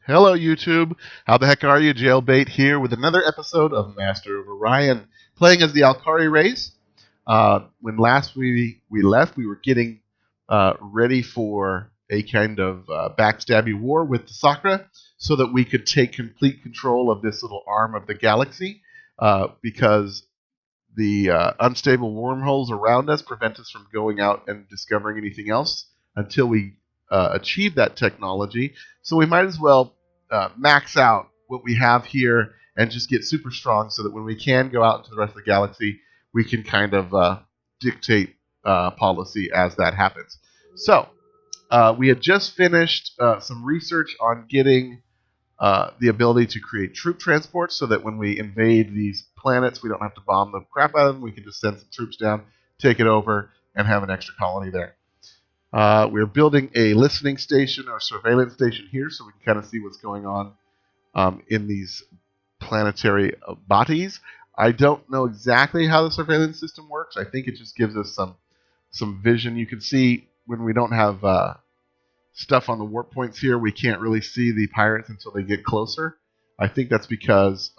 Hello, YouTube. How the heck are you? Jaylbayt here with another episode of Master of Orion, playing as the Alkari race. When last we left, we were getting ready for a kind of backstabby war with the Sakra, so that we could take complete control of this little arm of the galaxy, because the unstable wormholes around us prevent us from going out and discovering anything else until we achieve that technology. So we might as well max out what we have here and just get super strong so that when we can go out into the rest of the galaxy, we can kind of dictate policy as that happens. So we had just finished some research on getting the ability to create troop transports so that when we invade these planets, we don't have to bomb the crap out of them. We can just send some troops down, take it over, and have an extra colony there. We're building a listening station or surveillance station here so we can kind of see what's going on in these planetary bodies. I don't know exactly how the surveillance system works. I think it just gives us some vision. You can see when we don't have stuff on the warp points here, we can't really see the pirates until they get closer. I think that's because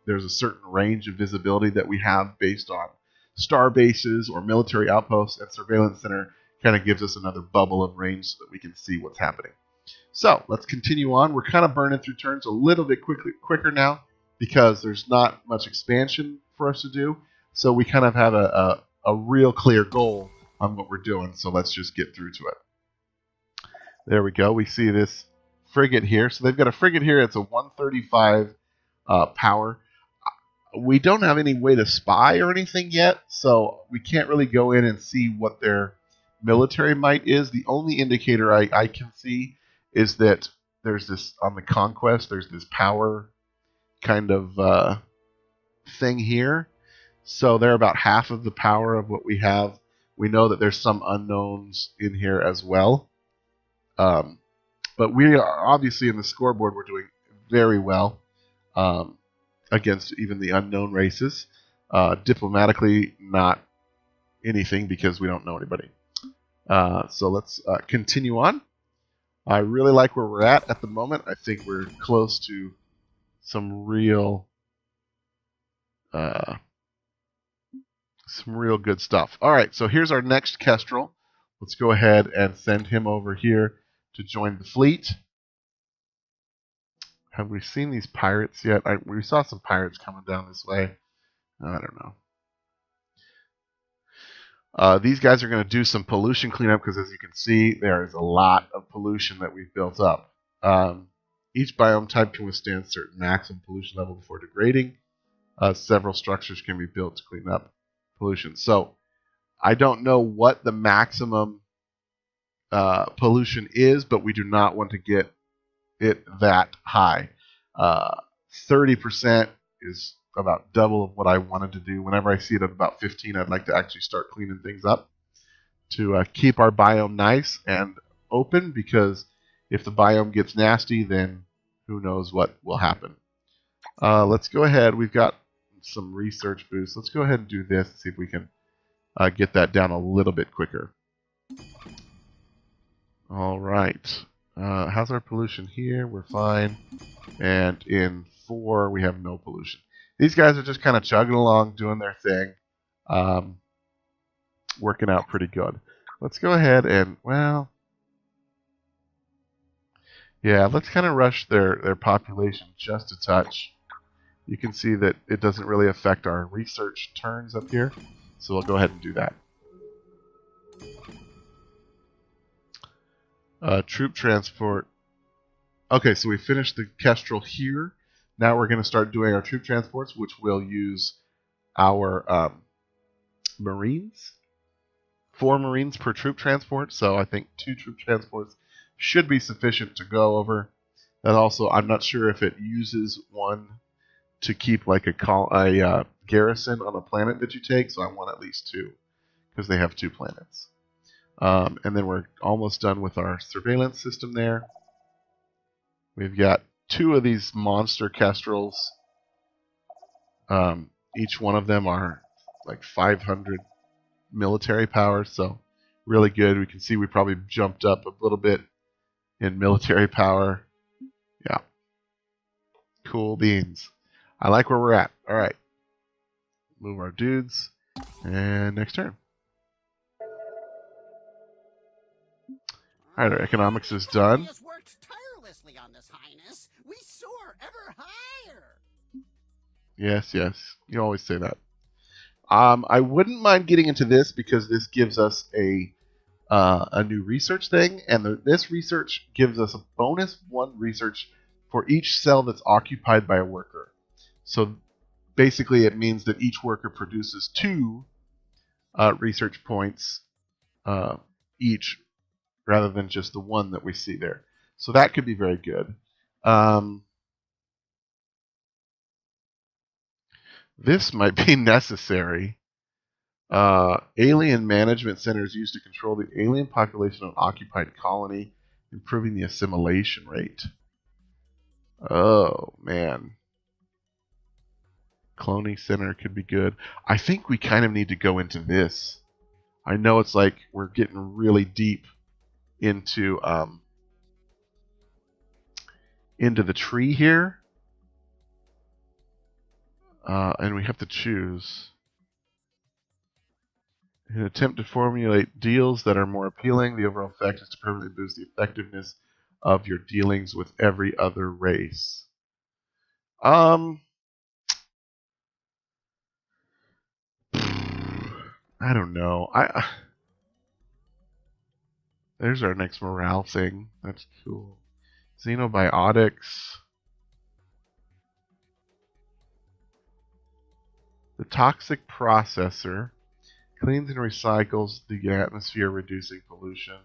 there's a certain range of visibility that we have based on star bases or military outposts, and Surveillance Center kind of gives us another bubble of range so that we can see what's happening. So let's continue on. We're kind of burning through turns a little bit quicker now because there's not much expansion for us to do. So we kind of have a real clear goal on what we're doing. So let's just get through to it. There we go. We see this frigate here. So they've got a frigate here. It's a 135 power. We don't have any way to spy or anything yet, so we can't really go in and see what their military might is. The only indicator I can see is that there's this, on the Conquest, there's this power kind of thing here. So they're about half of the power of what we have. We know that there's some unknowns in here as well. But we are obviously in the scoreboard, we're doing very well against even the unknown races. Diplomatically, not anything because we don't know anybody. So let's continue on. I really like where we're at the moment. I think we're close to some real good stuff. All right, so here's our next Kestrel. Let's go ahead and send him over here to join the fleet. Have we seen these pirates yet? We saw some pirates coming down this way. I don't know. These guys are going to do some pollution cleanup because, as you can see, there is a lot of pollution that we've built up. Each biome type can withstand certain maximum pollution level before degrading. Several structures can be built to clean up pollution. So I don't know what the maximum pollution is, but we do not want to get it that high. 30% is about double of what I wanted to do. Whenever I see it at about 15, I'd like to actually start cleaning things up to keep our biome nice and open, because if the biome gets nasty, then who knows what will happen. Let's go ahead. We've got some research boosts. Let's go ahead and do this and see if we can get that down a little bit quicker. All right. How's our pollution here? We're fine. And in 4, we have no pollution. These guys are just kind of chugging along, doing their thing. Working out pretty good. Let's go ahead and, well, yeah, let's kind of rush their population just a touch. You can see that it doesn't really affect our research turns up here. So we'll go ahead and do that. Troop transport. Okay, so we finished the Kestrel here. Now we're going to start doing our troop transports, which will use our Marines. 4 Marines per troop transport, so I think 2 troop transports should be sufficient to go over. And also, I'm not sure if it uses one to keep like a garrison on a planet that you take, so I want at least 2, because they have 2 planets. And then we're almost done with our surveillance system there. We've got 2 of these monster Kestrels. Each one of them are like 500 military power, so really good. We can see we probably jumped up a little bit in military power. Yeah, Cool beans. I like where we're at. All right. Move our dudes. And next turn. All right, our economics is done. Has worked tirelessly on this, Highness. We soar ever higher. Yes, yes. You always say that. I wouldn't mind getting into this because this gives us a new research thing, and this research gives us a bonus 1 research for each cell that's occupied by a worker. So basically, it means that each worker produces 2 research points each, rather than just the 1 that we see there. So that could be very good. This might be necessary. Alien management centers used to control the alien population of an occupied colony, improving the assimilation rate. Oh, man. Cloning center could be good. I think we kind of need to go into this. I know it's like we're getting really deep into the tree here. And we have to choose. In an attempt to formulate deals that are more appealing, the overall effect is to permanently boost the effectiveness of your dealings with every other race. I don't know. There's our next morale thing. That's cool. Xenobiotics. The toxic processor cleans and recycles the atmosphere, reducing pollution.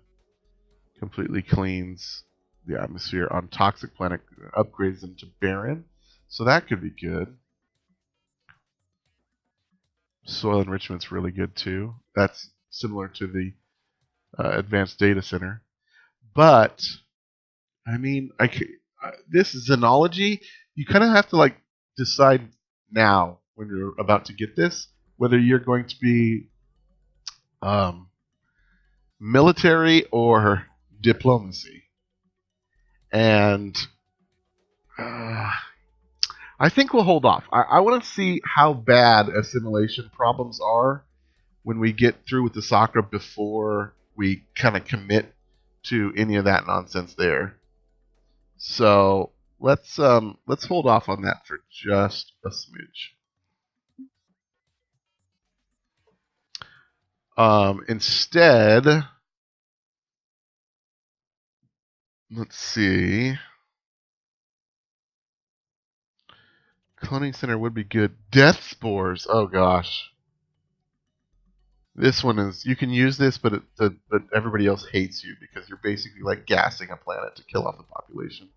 Completely cleans the atmosphere on toxic planet, upgrades them to barren. So that could be good. Soil enrichment's really good too. That's similar to the advanced data center. But I mean, this xenology, you kind of have to like decide now when you're about to get this whether you're going to be military or diplomacy. And I think we'll hold off. I want to see how bad assimilation problems are when we get through with the Sakura before we kind of commit to any of that nonsense there. So let's hold off on that for just a smidge. Instead, let's see. Cloning center would be good. Death spores. Oh gosh. This one is, you can use this, but everybody else hates you because you're basically like gassing a planet to kill off the population,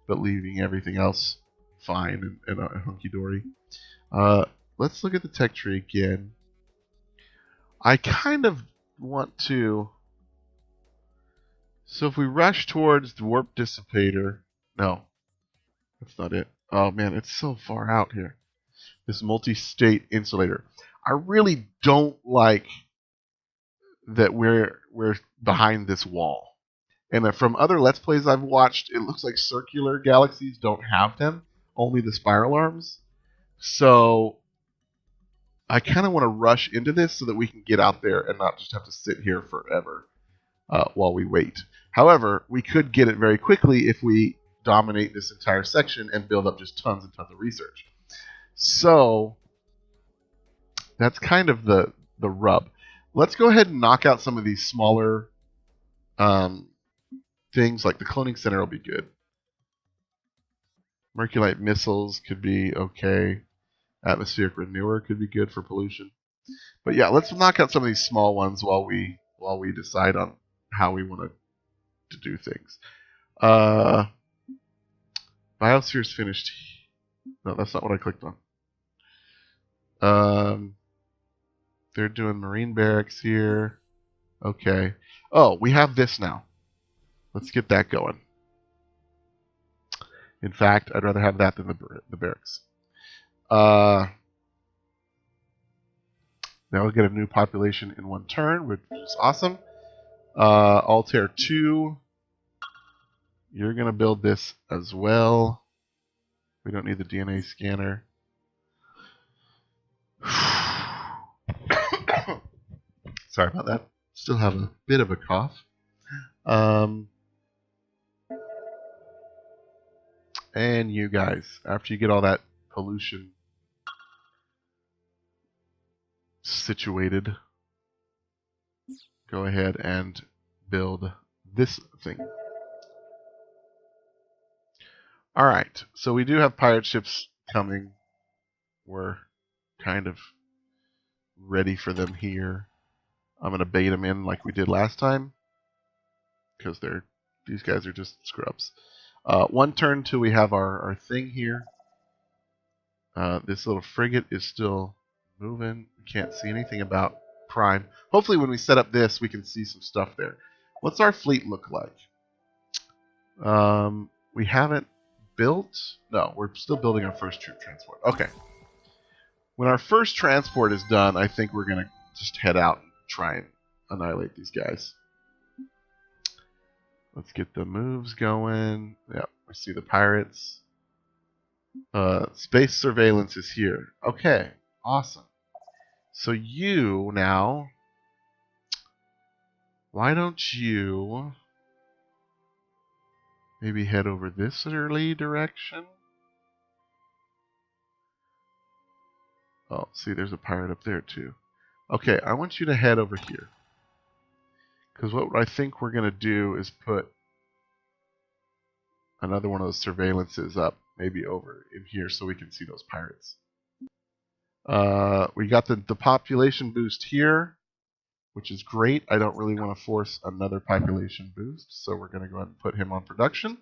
but leaving everything else fine and hunky-dory. Let's look at the tech tree again. I kind of want to... So if we rush towards the warp dissipator... No, that's not it. Oh man, it's so far out here. This multi-state insulator. I really don't like that we're behind this wall. And from other Let's Plays I've watched, it looks like circular galaxies don't have them, only the spiral arms. So I kind of want to rush into this so that we can get out there and not just have to sit here forever while we wait. However, we could get it very quickly if we dominate this entire section and build up just tons and tons of research. So that's kind of the rub. Let's go ahead and knock out some of these smaller things, like the cloning center will be good. Merculite missiles could be okay. Atmospheric renewer could be good for pollution. But yeah, let's knock out some of these small ones while we decide on how we want to do things. Biosphere's finished. No, that's not what I clicked on. They're doing marine barracks here. Okay. Oh, we have this now. Let's get that going. In fact, I'd rather have that than the barracks. Now we'll get a new population in one turn, which is awesome. Altair 2. You're going to build this as well. We don't need the DNA scanner. Sorry about that. Still have a bit of a cough. And you guys, after you get all that pollution situated, go ahead and build this thing. Alright, so we do have pirate ships coming. We're kind of ready for them here. I'm going to bait them in like we did last time, because these guys are just scrubs. One turn till we have our thing here. This little frigate is still moving. We can't see anything about Prime. Hopefully when we set up this, we can see some stuff there. What's our fleet look like? We haven't built... No, we're still building our first troop transport. Okay. When our first transport is done, I think we're going to just head out and try and annihilate these guys. Let's get the moves going. Yep, we see the pirates. Space surveillance is here. Okay, awesome. So you now... Why don't you maybe head over this early direction? Oh, see, there's a pirate up there too. Okay, I want you to head over here. Because what I think we're going to do is put another one of those surveillances up, maybe over in here so we can see those pirates. We got the population boost here, which is great. I don't really want to force another population boost, so we're going to go ahead and put him on production.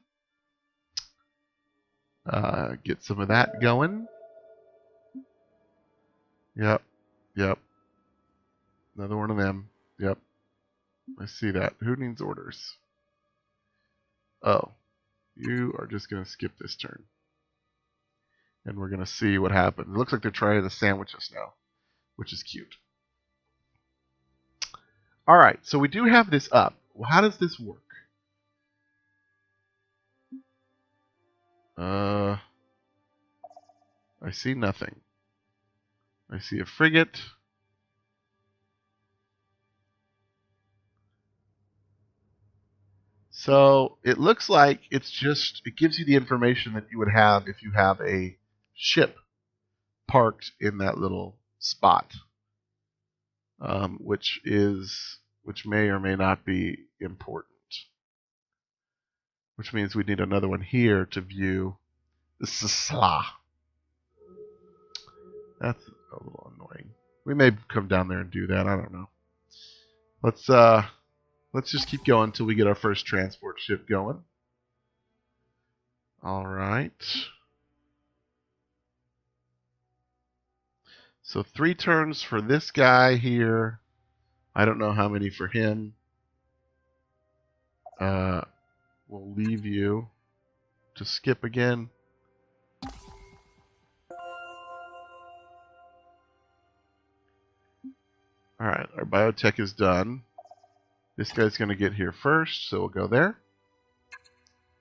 Get some of that going. Yep, yep. Another one of them. Yep. I see that. Who needs orders? Oh, you are just going to skip this turn. And we're going to see what happens. It looks like they're trying to sandwich us now, which is cute. Alright, so we do have this up. Well, how does this work? I see nothing. I see a frigate. So it looks like it gives you the information that you would have if you have a ship parked in that little spot, which may or may not be important. Which means we need another one here to view the Sisla. That's a little annoying. We may come down there and do that. I don't know. Let's just keep going until we get our first transport ship going. All right. So 3 turns for this guy here. I don't know how many for him. We'll leave you to skip again. Alright, our biotech is done. This guy's going to get here first, so we'll go there.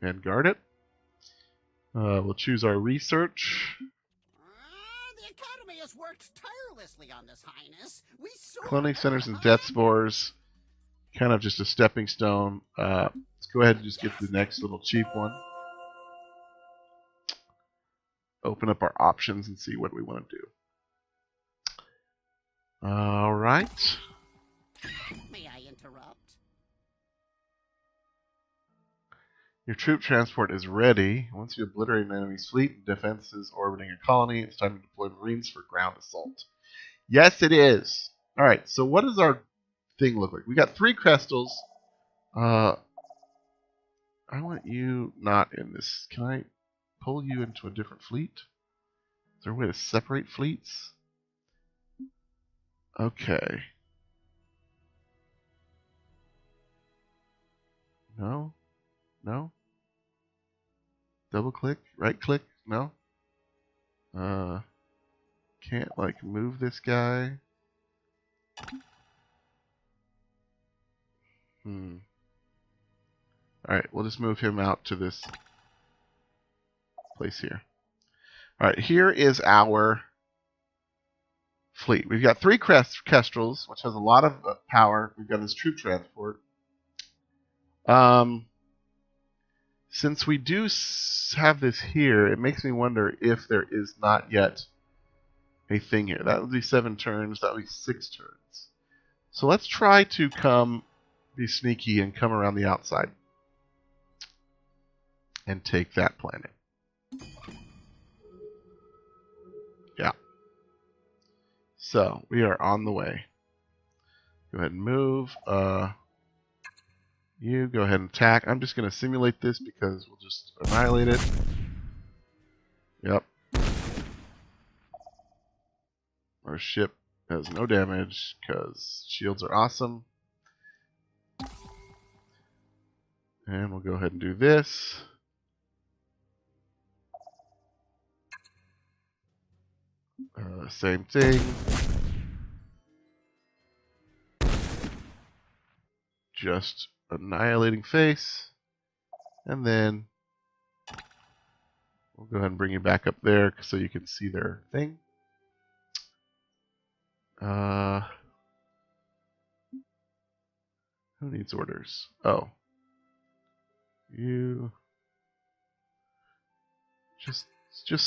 And guard it. We'll choose our research. The Academy has worked tirelessly on this, Highness. We soar Cloning ever centers and high. death spores. Kind of just a stepping stone. Let's go ahead and just get the next little cheap one. Open up our options and see what we want to do. Alright. May I interrupt? Your troop transport is ready. Once you obliterate an enemy's fleet and defenses orbiting a colony, it's time to deploy Marines for ground assault. Yes, it is. Alright, so what does our thing look like? We got 3 crystals. I want you not in this. Can I pull you into a different fleet? Is there a way to separate fleets? Okay. No? No? Double click? Right click? No? Can't like move this guy? Alright, we'll just move him out to this place here. All right, here is our fleet. We've got 3 Kestrels, which has a lot of power. We've got this troop transport. Since we do have this here, it makes me wonder if there is not yet a thing here. That would be 7 turns. That would be 6 turns. So let's try to be sneaky and come around the outside and take that planet. Yeah. So we are on the way. Go ahead and move. You go ahead and attack. I'm just going to simulate this because we'll just annihilate it. Yep. Our ship has no damage because shields are awesome. And we'll go ahead and do this. Same thing. Just annihilating face. And then we'll go ahead and bring you back up there so you can see their thing. Who needs orders? Oh. You just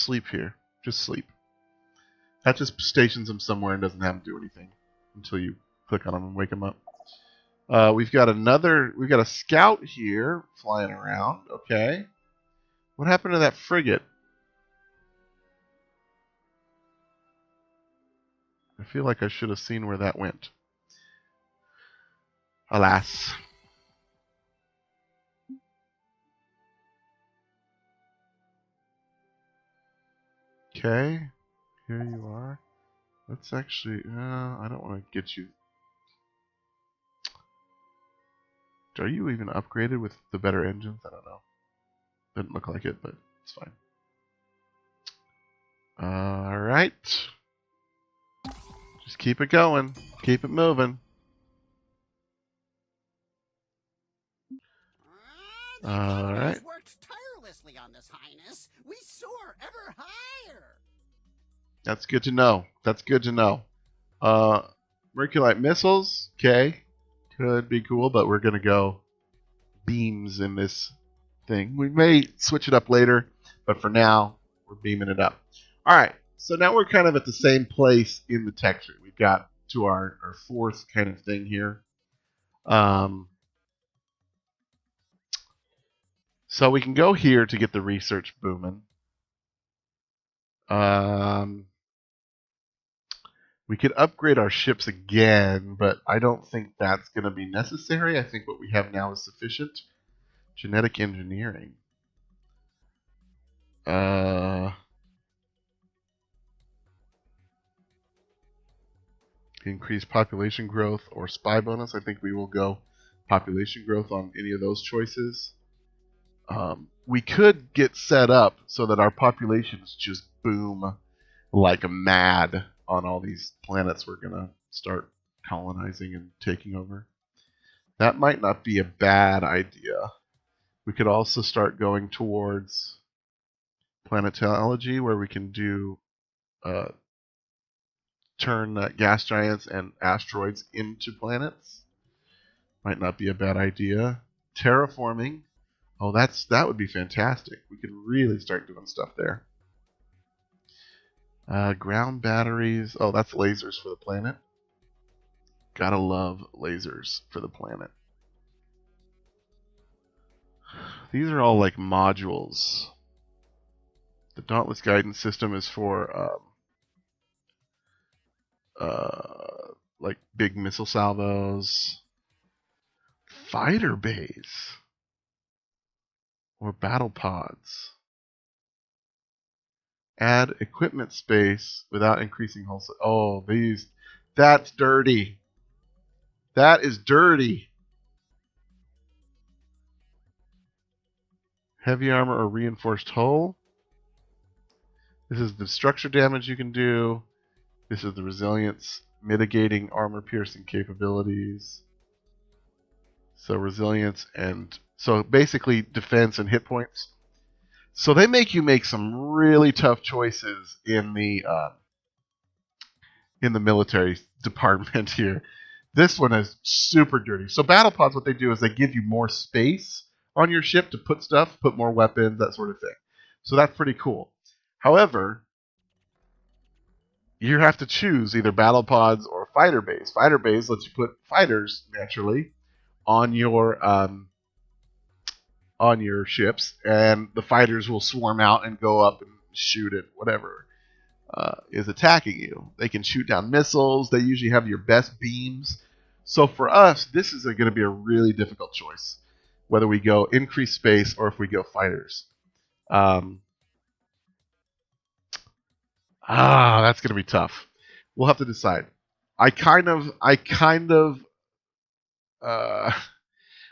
sleep here. Just sleep. That just stations them somewhere and doesn't have them do anything until you click on them and wake them up. We've got a scout here flying around. Okay. What happened to that frigate? I feel like I should have seen where that went. Alas. Okay. Here you are. Let's actually... I don't want to get you... Are you even upgraded with the better engines? I don't know. Didn't look like it, but it's fine. Alright. Just keep it going. Keep it moving. Alright. Worked tirelessly on this, Highness. We soar ever higher. That's good to know. That's good to know. Merculite missiles, okay. Could be cool, but we're going to go beams in this thing. We may switch it up later, but for now, we're beaming it up. Alright, so now we're kind of at the same place in the texture. We've got to our 4th kind of thing here. So we can go here to get the research booming. We could upgrade our ships again, but I don't think that's going to be necessary. I think what we have now is sufficient. Genetic engineering. Increase population growth or spy bonus. I think we will go population growth on any of those choices. We could get set up so that our populations just boom like mad on all these planets we're going to start colonizing and taking over. That might not be a bad idea. We could also start going towards planetology, where we can do turn gas giants and asteroids into planets. Might not be a bad idea. Terraforming. Oh, that would be fantastic. We could really start doing stuff there. Ground batteries. Oh, that's lasers for the planet. Gotta love lasers for the planet. These are all like modules. The Dauntless Guidance System is for like big missile salvos. Fighter bays. Or battle pods. Add equipment space without increasing wholesale. Oh, these. That's dirty. That is dirty. Heavy armor or reinforced hull. This is the structure damage you can do. This is the resilience, mitigating armor piercing capabilities. So resilience and so basically defense and hit points. So they make you make some really tough choices in the military department here. This one is super dirty. So battle pods, what they do is they give you more space on your ship to put stuff, put more weapons, that sort of thing. So that's pretty cool. However, you have to choose either battle pods or fighter base. Fighter base lets you put fighters naturally on your ships, and the fighters will swarm out and go up and shoot at whatever is attacking you. They can shoot down missiles. They usually have your best beams. So for us, this is going to be a really difficult choice, whether we go increased space or if we go fighters. That's going to be tough. We'll have to decide. I kind of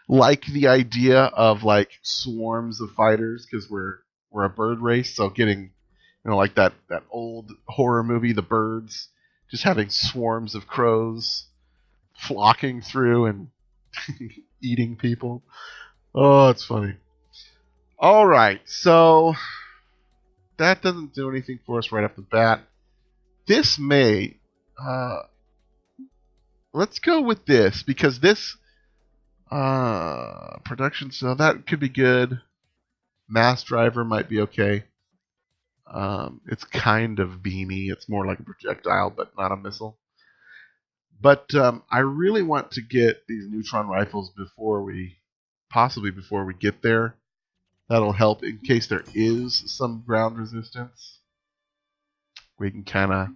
like the idea of like swarms of fighters because we're a bird race, so getting like that old horror movie, The Birds, just having swarms of crows flocking through and eating people. Oh, it's funny. All right, so that doesn't do anything for us right off the bat. This may let's go with this because this production, so that could be good. Mass driver might be okay. It's kind of beamy. It's more like a projectile, but not a missile. But I really want to get these neutron rifles before we get there. That'll help in case there is some ground resistance. We can kind of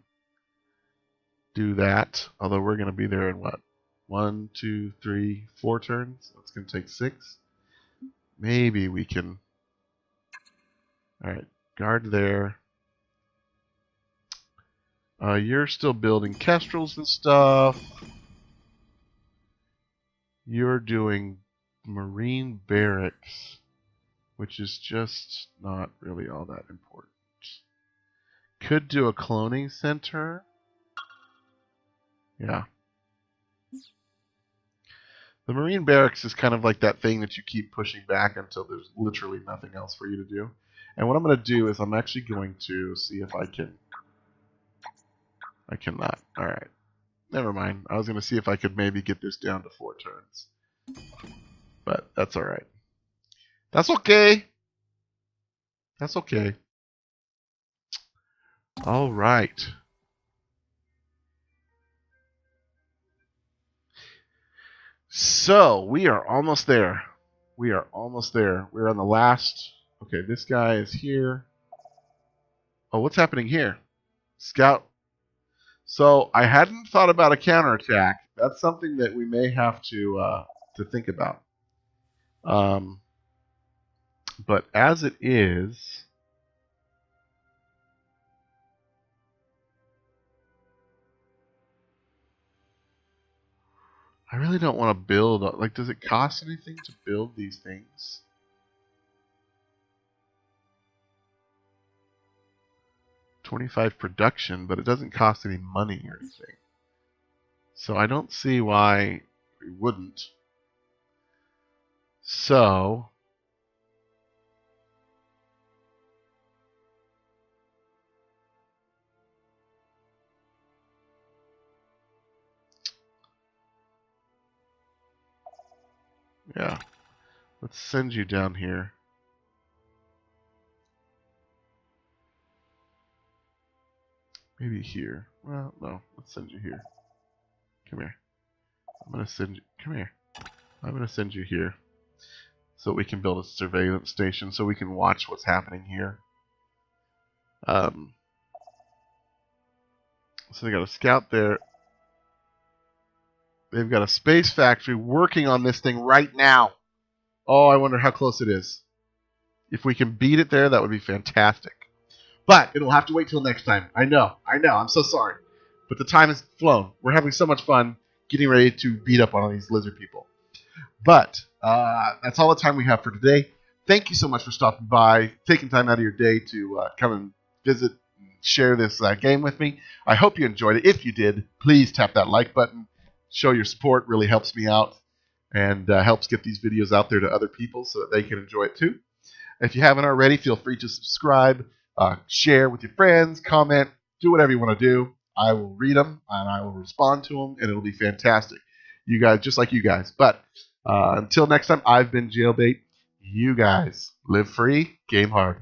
do that. Although we're going to be there in what? 1, 2, 3, 4 turns. That's going to take 6. Maybe we can. All right, guard there. You're still building kestrels and stuff. You're doing marine barracks, which is just not really all that important. Could do a cloning center. Yeah. The marine barracks is kind of like that thing that you keep pushing back until there's literally nothing else for you to do. And what I'm going to do is I'm actually going to see if I can. I cannot. All right. Never mind. I was going to see if I could maybe get this down to 4 turns. But that's all right. That's okay. That's okay. All right. So we are almost there. We're on the last. Okay, this guy is here. Oh, what's happening here? Scout. So I hadn't thought about a counterattack. That's something that we may have to think about. But as it is, I really don't want to build. Like, does it cost anything to build these things? $25 production, but it doesn't cost any money or anything. So I don't see why we wouldn't. So yeah, let's send you down here. Maybe here. Well, no, let's send you here. Come here. I'm gonna send you. Come here. I'm gonna send you here, so we can build a surveillance station, so we can watch what's happening here. So they got a scout there. They've got a space factory working on this thing right now. Oh, I wonder how close it is. If we can beat it there, that would be fantastic. But it'll have to wait till next time. I know. I'm so sorry. But the time has flown. We're having so much fun getting ready to beat up on all these lizard people. But that's all the time we have for today. Thank you so much for stopping by, taking time out of your day to come and visit and share this game with me. I hope you enjoyed it. If you did, please tap that like button. Show your support. Really helps me out and helps get these videos out there to other people so that they can enjoy it too. If you haven't already, feel free to subscribe, share with your friends, comment, do whatever you want to do. I will read them and I will respond to them, and it'll be fantastic. You guys, just like you guys. But until next time, I've been Jaylbayt. You guys live free, game hard.